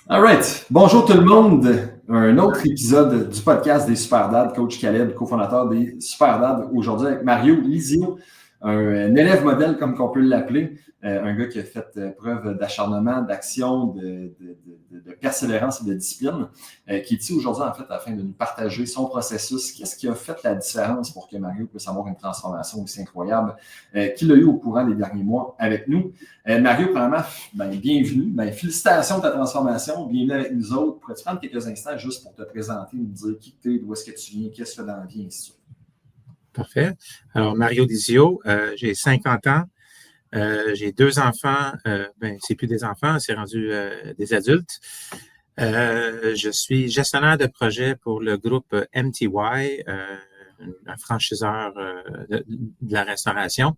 All right. Bonjour tout le monde. Un autre épisode du podcast des Super Dads, coach Caleb, cofondateur des Super Dads, aujourd'hui avec Mario Lizio, un élève modèle comme qu'on peut l'appeler, un gars qui a fait preuve d'acharnement, d'action, de persévérance et de discipline, qui est ici aujourd'hui en fait afin de nous partager son processus. Qu'est-ce qui a fait la différence pour que Mario puisse avoir une transformation aussi incroyable qu'il a eu au courant des derniers mois avec nous. Mario, premièrement, bienvenue. Félicitations de ta transformation. Bienvenue avec nous autres. Pourrais-tu prendre quelques instants juste pour te présenter, nous dire qui tu es, d'où est-ce que tu viens, qu'est-ce que tu fais dans la vie, ainsi de suite. Parfait. Alors, Mario Lizio, j'ai 50 ans. J'ai 2 enfants. C'est plus des enfants, c'est rendu des adultes. Je suis gestionnaire de projet pour le groupe MTY, un franchiseur de la restauration.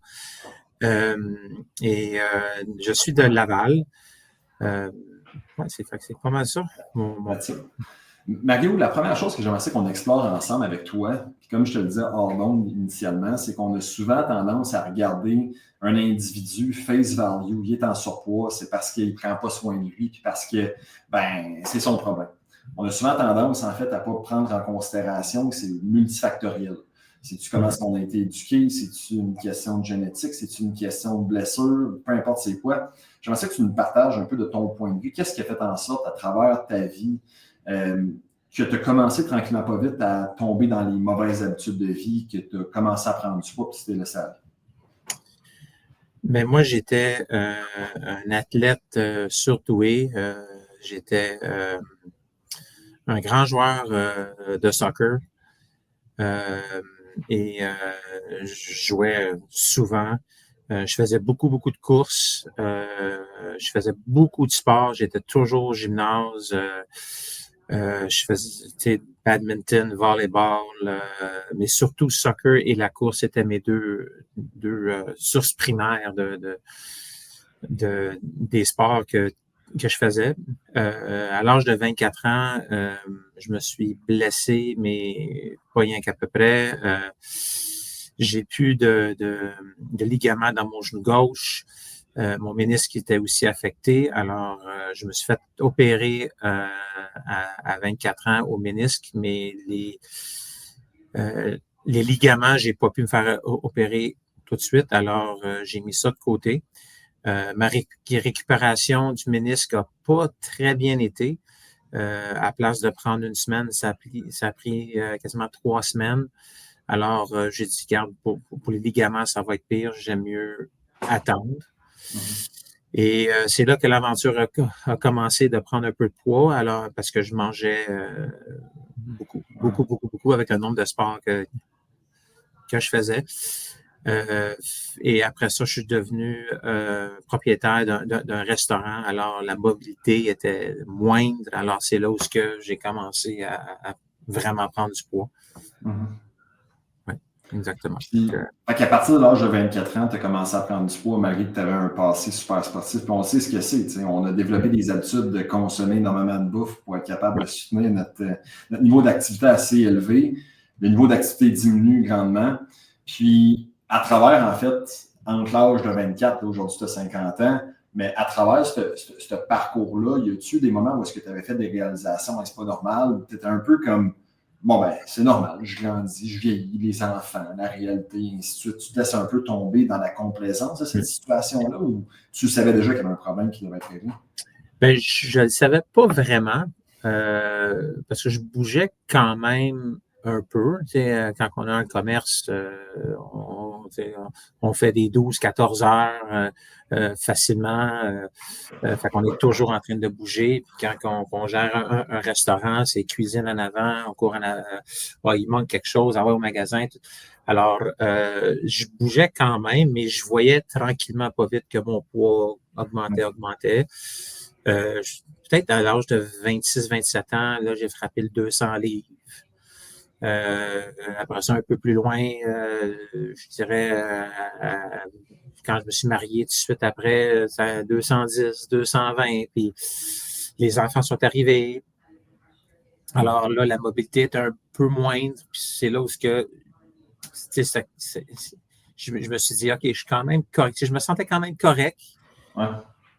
Je suis de Laval. C'est pas mal ça. Mario, la première chose que j'aimerais qu'on explore ensemble avec toi, puis comme je te le disais hors d'onde initialement, c'est qu'on a souvent tendance à regarder un individu face value, il est en surpoids, c'est parce qu'il ne prend pas soin de lui, puis parce que c'est son problème. On a souvent tendance, en fait, à ne pas prendre en considération que c'est multifactoriel. C'est-tu comment est-ce qu'on a été éduqué? C'est-tu une question de génétique? C'est-tu une question de blessure? Peu importe c'est quoi. J'aimerais que tu nous partages un peu de ton point de vue. Qu'est-ce qui a fait en sorte, à travers ta vie, que tu as commencé tranquillement pas vite à tomber dans les mauvaises habitudes de vie, que tu as commencé à prendre du poids, puis tu t'es laissé aller? Mais moi, j'étais un athlète surdoué. J'étais un grand joueur de soccer je jouais souvent. Je faisais beaucoup de courses. Je faisais beaucoup de sport. J'étais toujours au gymnase. Je faisais badminton, volleyball, mais surtout soccer et la course étaient mes deux sources primaires des sports que je faisais. À l'âge de 24 ans, je me suis blessé, mais pas rien qu'à peu près. J'ai plus de ligaments dans mon genou gauche. Mon ménisque était aussi affecté. Alors, je me suis fait opérer à 24 ans au ménisque, mais les ligaments, j'ai pas pu me faire opérer tout de suite. Alors, j'ai mis ça de côté. Ma récupération du ménisque n'a pas très bien été. À place de prendre une semaine, ça a pris quasiment 3 semaines. Alors, j'ai dit, regarde, pour les ligaments, ça va être pire. J'aime mieux attendre. Et c'est là que l'aventure a commencé de prendre un peu de poids. Alors, parce que je mangeais beaucoup avec le nombre de sports que je faisais. Et après ça, je suis devenu propriétaire d'un restaurant. Alors, la mobilité était moindre. Alors, c'est là où j'ai commencé à vraiment prendre du poids. Oui, exactement. À partir de l'âge de 24 ans, tu as commencé à prendre du poids, malgré que tu avais un passé super sportif. Puis on sait ce que c'est. On a développé des habitudes de consommer énormément de bouffe pour être capable de soutenir notre niveau d'activité assez élevé. Le niveau d'activité diminue grandement. Puis, à travers, en fait, entre l'âge de 24 et aujourd'hui, tu as 50 ans, mais à travers ce parcours-là, y a-tu des moments où est-ce que tu avais fait des réalisations, c'est pas normal, ou tu étais un peu comme, c'est normal, je grandis, je vieillis, les enfants, la réalité, et ainsi de suite. Tu te laisses un peu tomber dans la complaisance de cette situation-là, ou tu savais déjà qu'il y avait un problème qui devait être réglé? Je ne le savais pas vraiment, parce que je bougeais quand même un peu. Quand on a un commerce, on fait des 12-14 heures facilement. Fait qu'on est toujours en train de bouger. Puis quand on gère un restaurant, c'est cuisine en avant, on court en avant. Il manque quelque chose, au magasin. Tout. Alors, je bougeais quand même, mais je voyais tranquillement pas vite que mon poids augmentait. Peut-être à l'âge de 26-27 ans, là, j'ai frappé le 200 livres. Après ça, un peu plus loin, je dirais, quand je me suis marié tout de suite après, 210, 220, puis les enfants sont arrivés. Alors là, la mobilité est un peu moindre, puis c'est là où je me suis dit, OK, je suis quand même correct. Je me sentais quand même correct. Ouais.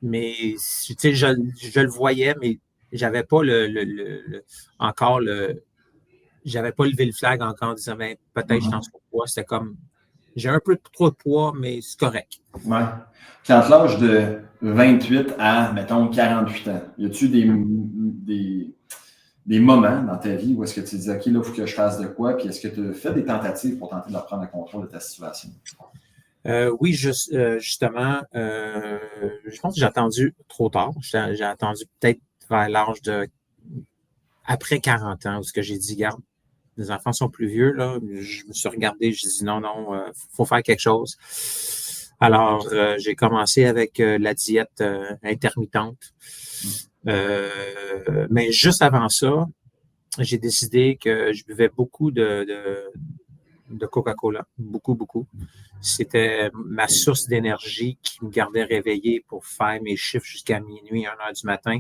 Mais je le voyais, mais j'avais pas encore j'avais pas levé le flag encore en disant, ben, peut-être je suis en surpoids. C'était comme, j'ai un peu trop de poids, mais c'est correct. Ouais. Puis entre l'âge de 28 à, mettons, 48 ans, y a-tu des moments dans ta vie où est-ce que tu te dis, OK, là, il faut que je fasse de quoi? Puis est-ce que tu as fait des tentatives pour tenter de reprendre le contrôle de ta situation? Oui, justement, je pense que j'ai attendu trop tard. J'ai attendu peut-être vers l'âge de après 40 ans, où ce que j'ai dit, garde, les enfants sont plus vieux, là. Je me suis regardé, j'ai dit non, faut faire quelque chose. Alors, j'ai commencé avec la diète intermittente. Mais juste avant ça, j'ai décidé que je buvais beaucoup de Coca-Cola. Beaucoup, beaucoup. C'était ma source d'énergie qui me gardait réveillé pour faire mes chiffres jusqu'à minuit, 1 heure du matin.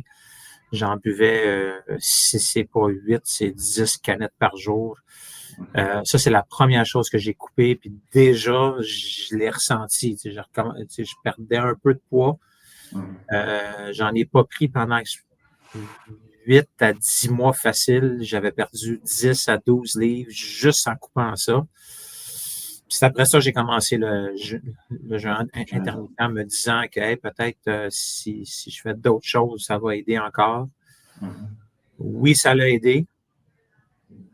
J'en buvais, si c'est pas 8, c'est 10 canettes par jour. Ça, c'est la première chose que j'ai coupée. Puis déjà, je l'ai ressenti. Je perdais un peu de poids. J'en ai pas pris pendant 8 à 10 mois facile. J'avais perdu 10 à 12 livres juste en coupant ça. Puis après ça, j'ai commencé le jeûne intermittent me disant que hey, peut-être si je fais d'autres choses, ça va aider encore. Oui, ça l'a aidé,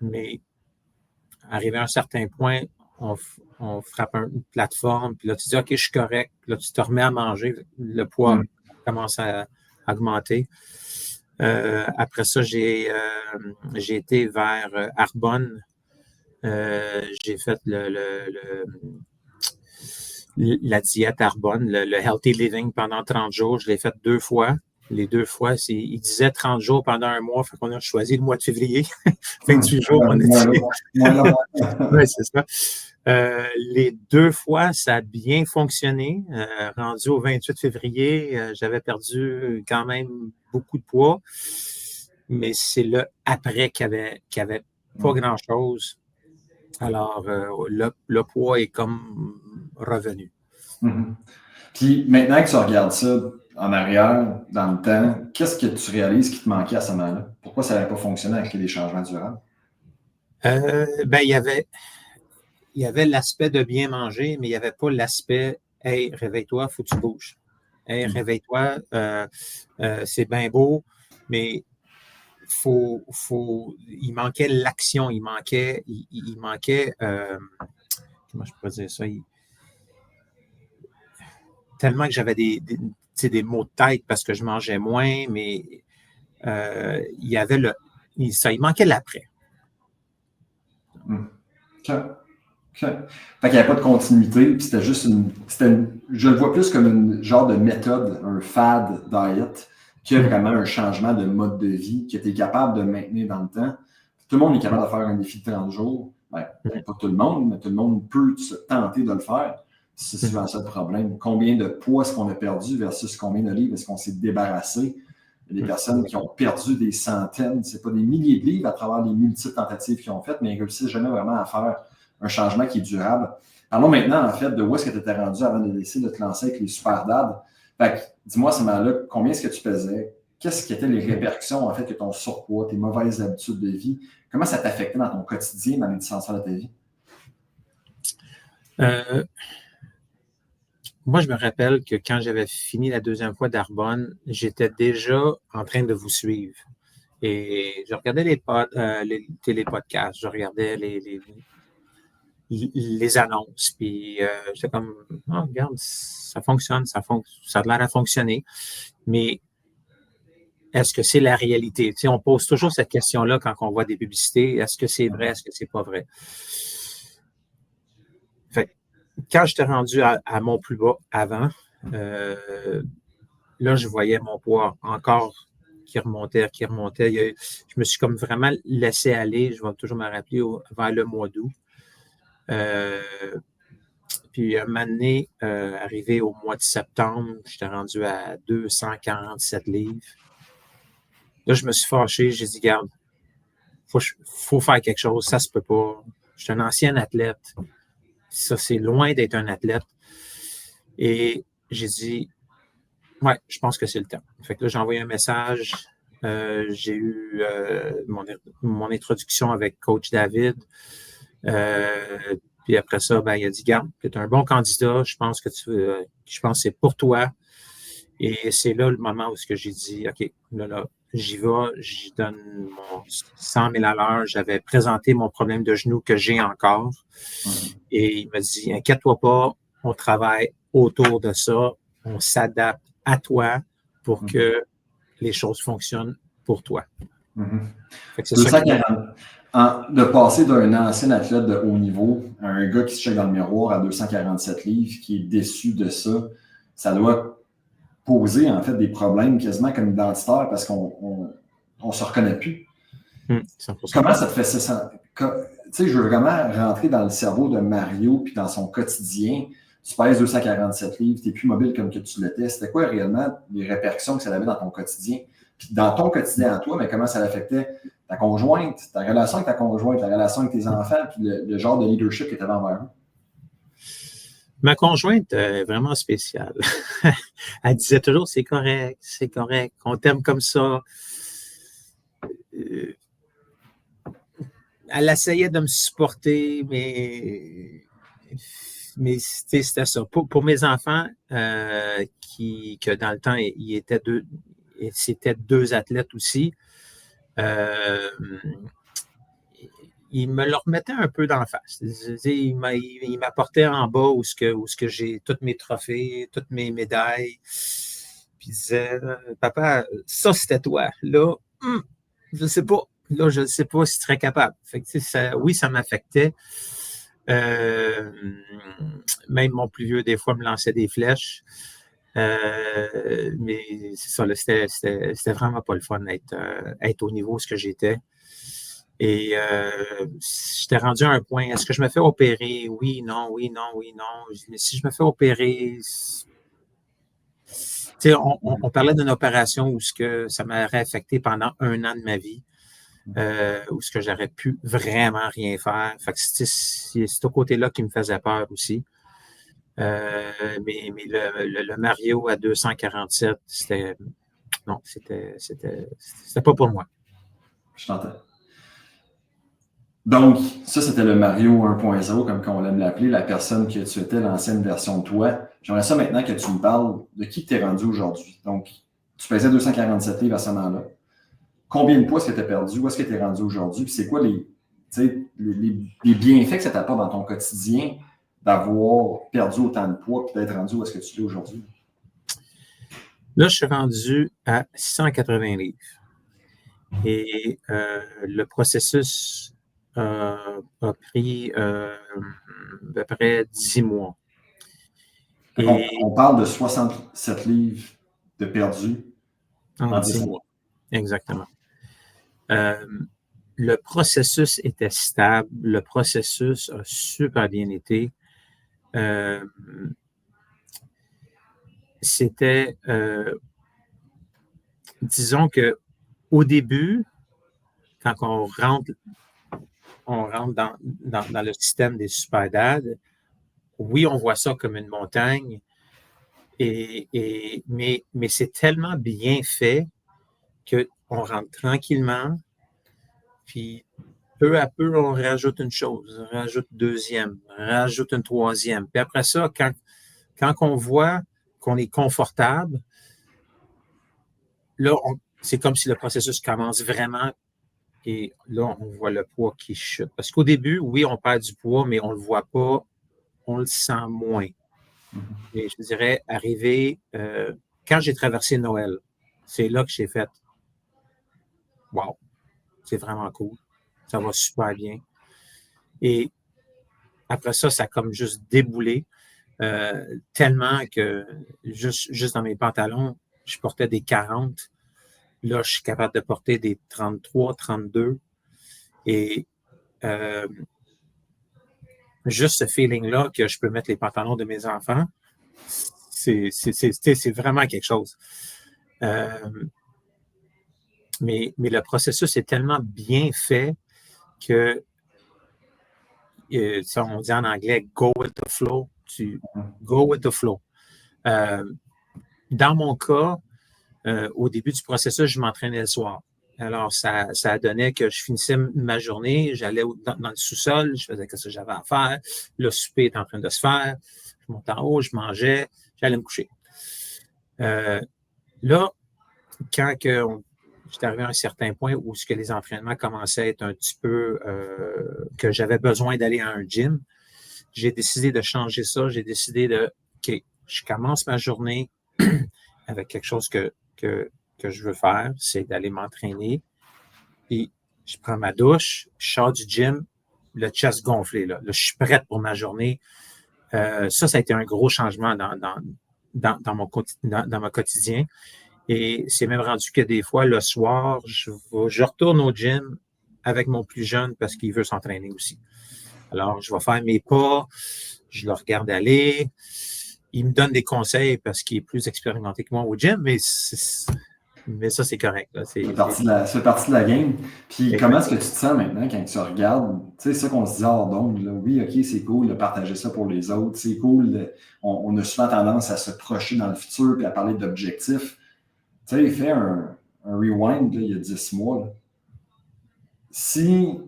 mais arrivé à un certain point, on frappe une plateforme, puis là, tu dis, OK, je suis correct. Puis là, tu te remets à manger. Le poids commence à augmenter. Après ça, j'ai été vers Arbonne. J'ai fait la diète Arbonne, le Healthy Living pendant 30 jours. Je l'ai fait 2 fois. Les 2 fois, il disait 30 jours pendant un mois, fait qu'on a choisi le mois de février. 28 jours, on a dit. Oui, c'est ça. Les 2 fois, ça a bien fonctionné. Rendu au 28 février, j'avais perdu quand même beaucoup de poids, mais c'est là après qu'il y avait pas grand-chose. Alors, le poids est comme revenu. Puis maintenant que tu regardes ça en arrière, dans le temps, qu'est-ce que tu réalises qui te manquait à ce moment-là? Pourquoi ça n'avait pas fonctionné avec les changements durables? Ben, il y avait l'aspect de bien manger, mais il n'y avait pas l'aspect « Hey, réveille-toi, faut que tu bouges. Hey, réveille-toi, c'est bien beau, mais il manquait l'action, il manquait comment je pourrais dire ça? Tellement que j'avais des maux de tête parce que je mangeais moins, mais il y avait il manquait l'après. OK. Fait qu'il n'y avait pas de continuité, puis c'était juste je le vois plus comme une genre de méthode, un fad diet, que vraiment un changement de mode de vie que tu es capable de maintenir dans le temps. Tout le monde est capable de faire un défi de 30 jours. Ben, pas tout le monde, mais tout le monde peut se tenter de le faire. C'est souvent ça le problème. Combien de poids est-ce qu'on a perdu versus combien de livres est-ce qu'on s'est débarrassé? Il y a des personnes qui ont perdu des centaines, c'est pas des milliers de livres à travers les multiples tentatives qu'ils ont faites, mais ils ne réussissent jamais vraiment à faire un changement qui est durable. Parlons maintenant, en fait, de où est-ce que tu étais rendu avant de décider de te lancer avec les super dads. Fait que, dis-moi à ce moment-là, combien est-ce que tu pesais? Qu'est-ce qui étaient les répercussions, en fait, que ton surpoids, tes mauvaises habitudes de vie, comment ça t'affectait dans ton quotidien, dans les distances de ta vie? Moi, je me rappelle que quand j'avais fini la 2e fois d'Arbonne, j'étais déjà en train de vous suivre. Et je regardais les télépodcasts, je regardais les annonces, puis j'étais comme, oh, regarde, ça fonctionne, ça a l'air à fonctionner. Mais est-ce que c'est la réalité? Tu sais, on pose toujours cette question-là quand on voit des publicités. Est-ce que c'est vrai? Est-ce que c'est pas vrai? Fait quand j'étais rendu à mon plus bas avant, là, je voyais mon poids encore qui remontait. Je me suis comme vraiment laissé aller, je vais toujours me rappeler, vers le mois d'août. Puis un moment donné, arrivé au mois de septembre, j'étais rendu à 247 livres. Là, je me suis fâché, j'ai dit, garde, faut faire quelque chose, ça se peut pas. Je suis un ancien athlète. Ça, c'est loin d'être un athlète. Et j'ai dit, ouais, je pense que c'est le temps. Fait que là, j'ai envoyé un message j'ai eu mon introduction avec Coach David. Puis après ça, ben, il a dit, garde, tu es un bon candidat, je pense que c'est pour toi. Et c'est là le moment où j'ai dit, OK, là, j'y vais, j'y donne mon 100 000 à l'heure. J'avais présenté mon problème de genou que j'ai encore. Et il m'a dit, inquiète-toi pas, on travaille autour de ça, on s'adapte à toi pour que les choses fonctionnent pour toi. Fait que c'est 240, de passer d'un ancien athlète de haut niveau à un gars qui se check dans le miroir à 247 livres, qui est déçu de ça, ça doit poser en fait des problèmes quasiment comme identitaires parce qu'on ne se reconnaît plus. 100%. Comment ça te fait ça? Tu sais, je veux vraiment rentrer dans le cerveau de Mario puis dans son quotidien. Tu pèses 247 livres, tu n'es plus mobile comme que tu l'étais. C'était quoi réellement les répercussions que ça avait dans ton quotidien? Puis dans ton quotidien à toi, mais comment ça affectait ta conjointe, ta relation avec ta conjointe, la relation avec tes enfants, puis le genre de leadership que tu avais envers eux? Ma conjointe est vraiment spéciale. Elle disait toujours, c'est correct, on t'aime comme ça. Elle essayait de me supporter, mais c'était ça. Pour mes enfants, que dans le temps, c'était deux athlètes aussi, il me le remettait un peu d'en face. Il m'apportait en bas où ce que j'ai tous mes trophées, toutes mes médailles. Puis il disait, papa, ça c'était toi. Là, je ne sais pas. Là, je ne sais pas si tu serais capable. Fait que, oui, ça m'affectait. Même mon plus vieux, des fois, me lançait des flèches. Mais c'est ça, là, c'était vraiment pas le fun d'être au niveau où ce que j'étais. Et j'étais rendu à un point, est-ce que je me fais opérer? Oui, non, oui, non, oui, non. Mais si je me fais opérer, on parlait d'une opération où ce que ça m'aurait affecté pendant 1 an de ma vie, où ce que j'aurais pu vraiment rien faire. Fait que c'est ce côté-là qui me faisait peur aussi. Mais le Mario à 247, c'était pas pour moi. Je t'entends. Donc, ça, c'était le Mario 1.0, comme on l'aime l'appeler, la personne que tu étais, l'ancienne version de toi. J'aimerais ça maintenant que tu me parles de qui tu es rendu aujourd'hui. Donc, tu pesais 247 livres à ce moment-là. Combien de poids est-ce que tu as perdu? Où est-ce que tu es rendu aujourd'hui? Puis c'est quoi les bienfaits que ça t'apporte dans ton quotidien d'avoir perdu autant de poids et d'être rendu où est-ce que tu es aujourd'hui? Là, je suis rendu à 180 livres. Et le processus a pris à peu près 10 mois. Et on parle de 67 livres de perdus en 10 mois. Exactement. Le processus était stable. Le processus a super bien été. C'était, disons que au début, quand on rentre dans le système des super-dads, oui, on voit ça comme une montagne, mais c'est tellement bien fait qu'on rentre tranquillement, puis peu à peu, on rajoute une chose, on rajoute une deuxième, on rajoute une troisième. Puis après ça, quand on voit qu'on est confortable, là, c'est comme si le processus commence vraiment. Et là, on voit le poids qui chute. Parce qu'au début, oui, on perd du poids, mais on ne le voit pas, on le sent moins. Et je dirais, arrivé, quand j'ai traversé Noël, c'est là que j'ai fait « Wow, c'est vraiment cool, ça va super bien ». Et après ça, ça a comme juste déboulé, tellement que juste dans mes pantalons, je portais des 40. Là, je suis capable de porter des 33, 32. Et juste ce feeling-là que je peux mettre les pantalons de mes enfants, c'est vraiment quelque chose. Mais le processus est tellement bien fait que, ça, on dit en anglais « go with the flow ». Go with the flow. Dans mon cas, au début du processus, je m'entraînais le soir. Alors, ça a donné que je finissais ma journée, j'allais dans le sous-sol, je faisais ce que j'avais à faire. Le souper est en train de se faire. Je montais en haut, je mangeais, j'allais me coucher. Là, quand j'étais arrivé à un certain point où ce que les entraînements commençaient à être un petit peu que j'avais besoin d'aller à un gym, j'ai décidé de changer ça. J'ai décidé OK, je commence ma journée avec quelque chose que je veux faire, c'est d'aller m'entraîner. Puis, je prends ma douche, je sors du gym, le chest gonflé. Là, je suis prête pour ma journée. Ça a été un gros changement dans mon quotidien. Et c'est même rendu que des fois, le soir, je retourne au gym avec mon plus jeune parce qu'il veut s'entraîner aussi. Alors, je vais faire mes pas, je le regarde aller. Il me donne des conseils parce qu'il est plus expérimenté que moi au gym, mais ça, c'est correct. Là. C'est partie de la game. Puis comment est-ce que tu te sens maintenant quand tu regardes? Tu sais, ça qu'on se dit hors d'onde, oui, OK, c'est cool de partager ça pour les autres. C'est cool. On a souvent tendance à se projeter dans le futur et à parler d'objectifs. Tu sais, il fait un rewind là, il y a 10 mois. Là. Si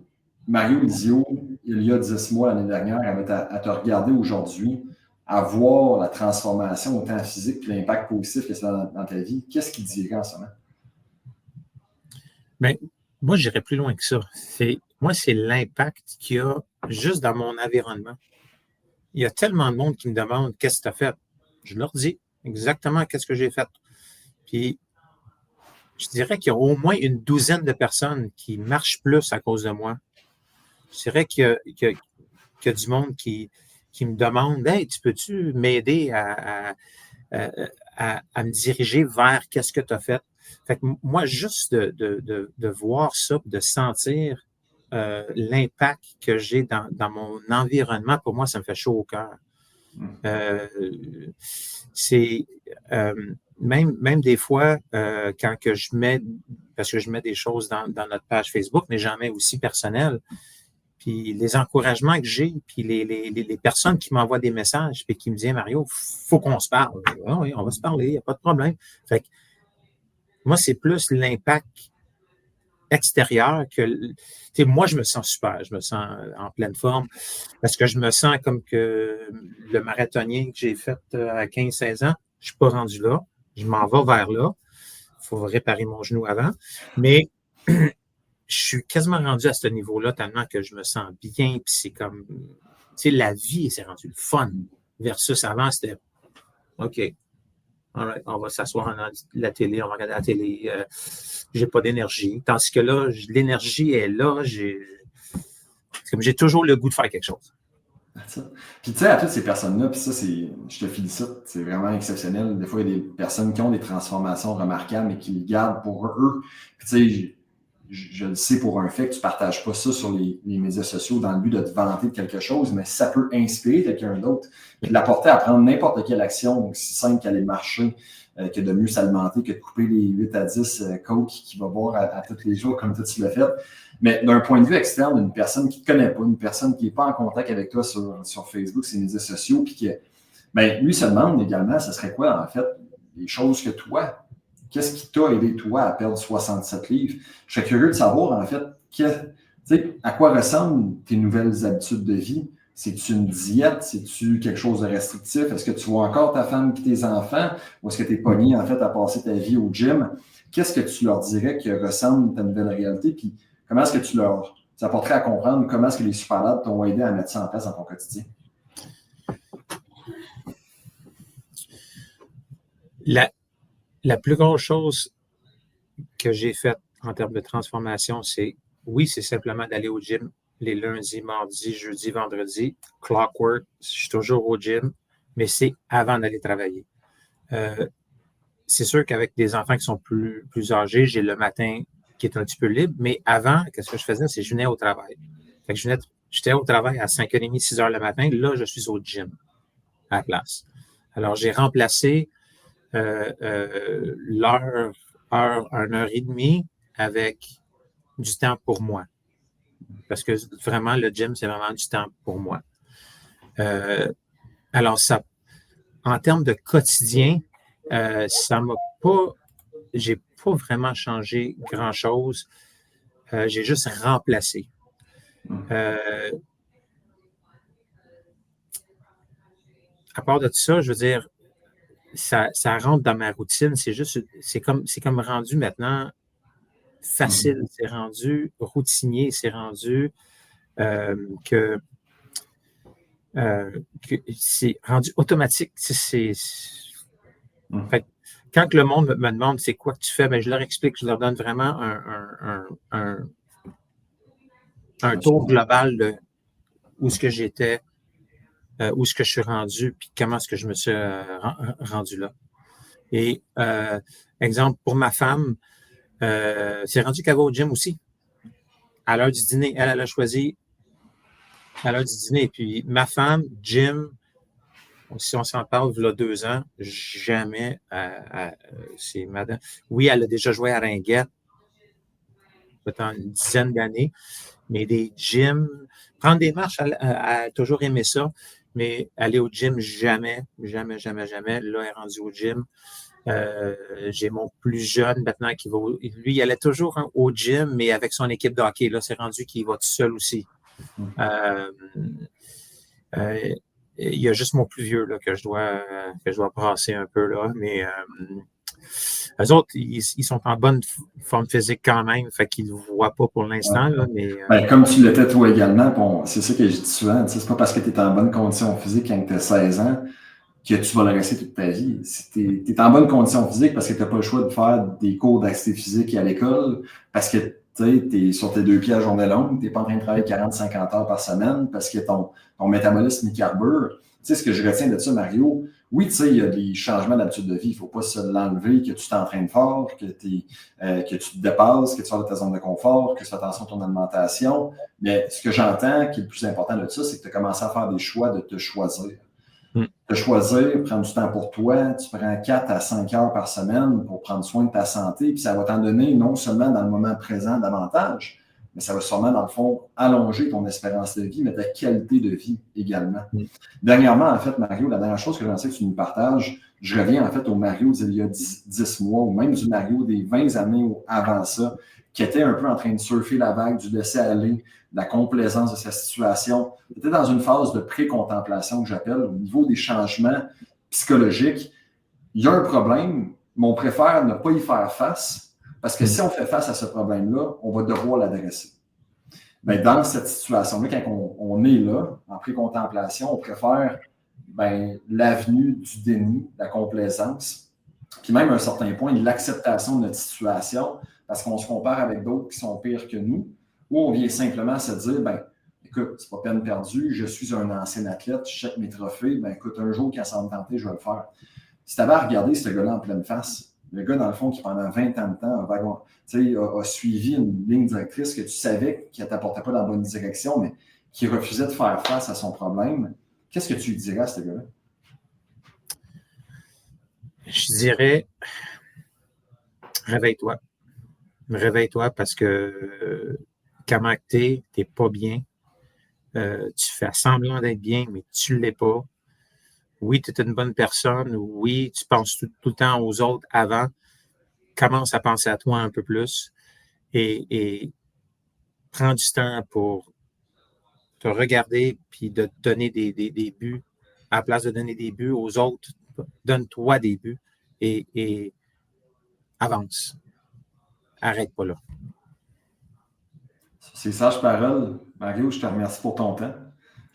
Mario Lizio, il y a 10 mois l'année dernière, avait à te regarder aujourd'hui, à voir la transformation autant physique que l'impact positif que ça a dans ta vie, qu'est-ce qu'il dirait en ce moment? Bien, moi, j'irais plus loin que ça. Moi, c'est l'impact qu'il y a juste dans mon environnement. Il y a tellement de monde qui me demande qu'est-ce que tu as fait. Je leur dis exactement qu'est-ce que j'ai fait. Puis, je dirais qu'il y a au moins une douzaine de personnes qui marchent plus à cause de moi. Je dirais qu'il y a du monde qui me demande « Hey, tu peux-tu m'aider à me diriger vers qu'est-ce que tu as fait? » Fait que moi, juste de voir ça, de sentir l'impact que j'ai dans mon environnement, pour moi, ça me fait chaud au cœur. C'est même des fois, quand que parce que je mets des choses dans notre page Facebook, mais j'en mets aussi personnel. Puis les encouragements que j'ai, puis les personnes qui m'envoient des messages, puis qui me disent Mario, faut qu'on se parle. Ah oui, on va se parler, il n'y a pas de problème. Fait que moi, c'est plus l'impact extérieur que. Tu sais, moi, je me sens super, je me sens en pleine forme, parce que je me sens comme que le marathonien que j'ai fait à 15-16 ans, je ne suis pas rendu là. Je m'en vais vers là. Il faut réparer mon genou avant. Mais je suis quasiment rendu à ce niveau-là tellement que je me sens bien. Puis c'est comme, tu sais, la vie, c'est rendu le fun. Versus avant, c'était OK. All right, on va s'asseoir en la télé, on va regarder la télé. J'ai pas d'énergie. Tandis que là, l'énergie est là. C'est comme j'ai toujours le goût de faire quelque chose. Puis tu sais, à toutes ces personnes-là, puis ça, je te félicite, c'est vraiment exceptionnel. Des fois, il y a des personnes qui ont des transformations remarquables et qui le gardent pour eux. Puis tu sais, je le sais pour un fait que tu ne partages pas ça sur les médias sociaux dans le but de te vanter de quelque chose, mais ça peut inspirer quelqu'un d'autre, puis l'apporter à prendre n'importe quelle action, aussi simple qu'aller marcher, que de mieux s'alimenter, que de couper les 8 à 10 coke qu'il va boire à tous les jours, comme toi tu l'as fait. Mais d'un point de vue externe, une personne qui ne te connaît pas, une personne qui n'est pas en contact avec toi sur Facebook, ces médias sociaux, puis que lui se demande également, ce serait quoi, en fait, les choses que toi, qu'est-ce qui t'a aidé, toi, à perdre 67 livres? Je serais curieux de savoir, en fait, à quoi ressemblent tes nouvelles habitudes de vie? C'est-tu une diète? C'est-tu quelque chose de restrictif? Est-ce que tu vois encore ta femme et tes enfants? Ou est-ce que tu es pogné, en fait, à passer ta vie au gym? Qu'est-ce que tu leur dirais qui ressemble à ta nouvelle réalité? Puis comment est-ce que tu leur apporterais à comprendre comment est-ce que les Superlabs t'ont aidé à mettre ça en place dans ton quotidien? La plus grosse chose que j'ai faite en termes de transformation, c'est simplement d'aller au gym les lundis, mardis, jeudis, vendredis. Clockwork, je suis toujours au gym, mais c'est avant d'aller travailler. C'est sûr qu'avec des enfants qui sont plus âgés, j'ai le matin qui est un petit peu libre, mais avant, qu'est-ce que je faisais? C'est que je venais au travail. Fait que j'étais au travail à 5h30, 6h le matin. Là, je suis au gym à la place. Alors, j'ai remplacé l'heure, 1h30 avec du temps pour moi. Parce que vraiment, le gym, c'est vraiment du temps pour moi. Alors, ça, en termes de quotidien, ça m'a pas j'ai pas vraiment changé grand-chose. J'ai juste remplacé. À part de tout ça, je veux dire, ça rentre dans ma routine. C'est comme rendu maintenant facile. C'est rendu routinier. C'est rendu que c'est rendu automatique. Fait, quand le monde me demande c'est quoi que tu fais, ben, je leur explique, je leur donne vraiment un tour global de où est-ce que j'étais, où est-ce que je suis rendu, puis comment est-ce que je me suis rendu là. Et exemple, pour ma femme, c'est rendu qu'elle va au gym aussi. À l'heure du dîner, elle a choisi à l'heure du dîner. Puis ma femme, gym, si on s'en parle, il y a 2 ans, jamais. C'est madame. Oui, elle a déjà joué à Ringuette, peut-être une dizaine d'années, mais des gyms, prendre des marches, elle a toujours aimé ça, mais aller au gym, jamais, jamais, jamais, jamais. Là, elle est rendue au gym. J'ai mon plus jeune maintenant qui va. Lui, il allait toujours au gym, mais avec son équipe de hockey. Là, c'est rendu qu'il va tout seul aussi. Il y a juste mon plus vieux là, que je dois brasser un peu, là, mais eux autres, ils sont en bonne forme physique quand même, fait qu'ils ne le voient pas pour l'instant. Là, mais, ben, comme tu l'étais toi également, c'est ça que je dis souvent, c'est pas parce que tu es en bonne condition physique quand tu as 16 ans que tu vas le rester toute ta vie. Si tu es en bonne condition physique parce que tu n'as pas le choix de faire des cours d'activité physique à l'école, parce que tu es sur tes 2 pieds à journée longue, tu n'es pas en train de travailler 40-50 heures par semaine parce que ton métabolisme carbure. Tu sais, ce que je retiens de ça, Mario, oui, tu sais, il y a des changements d'habitude de vie. Il ne faut pas se l'enlever, que tu t'entraînes fort, que tu te dépasses, que tu sors de ta zone de confort, que tu fais attention à ton alimentation. Mais ce que j'entends qui est le plus important de ça, c'est que tu as commencé à faire des choix de te choisir. De choisir, prendre du temps pour toi, tu prends 4 à 5 heures par semaine pour prendre soin de ta santé, puis ça va t'en donner non seulement dans le moment présent davantage, mais ça va sûrement, dans le fond, allonger ton espérance de vie, mais ta qualité de vie également. Dernièrement, en fait, Mario, la dernière chose que j'en sais que tu nous partages, je reviens en fait au Mario d'il y a 10 mois, ou même du Mario des 20 années avant ça, qui était un peu en train de surfer la vague du laisser-aller, de la complaisance de sa situation. Il était dans une phase de pré-contemplation que j'appelle, au niveau des changements psychologiques. Il y a un problème, mais on préfère ne pas y faire face, parce que si on fait face à ce problème-là, on va devoir l'adresser. Ben, dans cette situation-là, quand on est là, en pré-contemplation, on préfère l'avenue du déni, de la complaisance, puis même à un certain point, de l'acceptation de notre situation, parce qu'on se compare avec d'autres qui sont pires que nous, ou on vient simplement se dire, écoute, c'est pas peine perdue, je suis un ancien athlète, je check mes trophées, écoute, un jour, quand ça va me tenter, je vais le faire. Si tu avais à regarder ce gars-là en pleine face, le gars, dans le fond, qui pendant 20 ans de temps a suivi une ligne directrice que tu savais qu'il ne t'apportait pas dans la bonne direction, mais qui refusait de faire face à son problème, qu'est-ce que tu lui dirais à ce gars-là? Je dirais, réveille-toi. Réveille-toi parce que comment tu n'es pas bien. Tu fais semblant d'être bien, mais tu ne l'es pas. Oui, tu es une bonne personne. Oui, tu penses tout le temps aux autres avant. Commence à penser à toi un peu plus et prends du temps pour te regarder puis de te donner des buts. À la place de donner des buts aux autres, donne-toi des buts et avance. Arrête pas là. Sur ces sages paroles, Mario, je te remercie pour ton temps.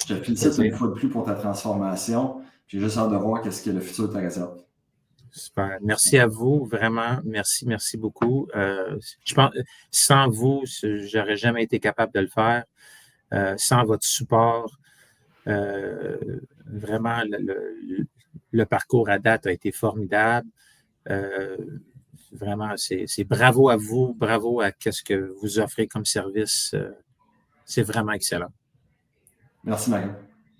Je te félicite une fois de plus pour ta transformation. J'ai juste hâte de voir qu'est-ce que le futur te réserve. Super. Merci à vous, vraiment. Merci beaucoup. Je pense, sans vous, j'aurais jamais été capable de le faire. Sans votre support, vraiment, le parcours à date a été formidable. Vraiment, c'est bravo à vous, bravo à ce que vous offrez comme service. C'est vraiment excellent. Merci, Mario.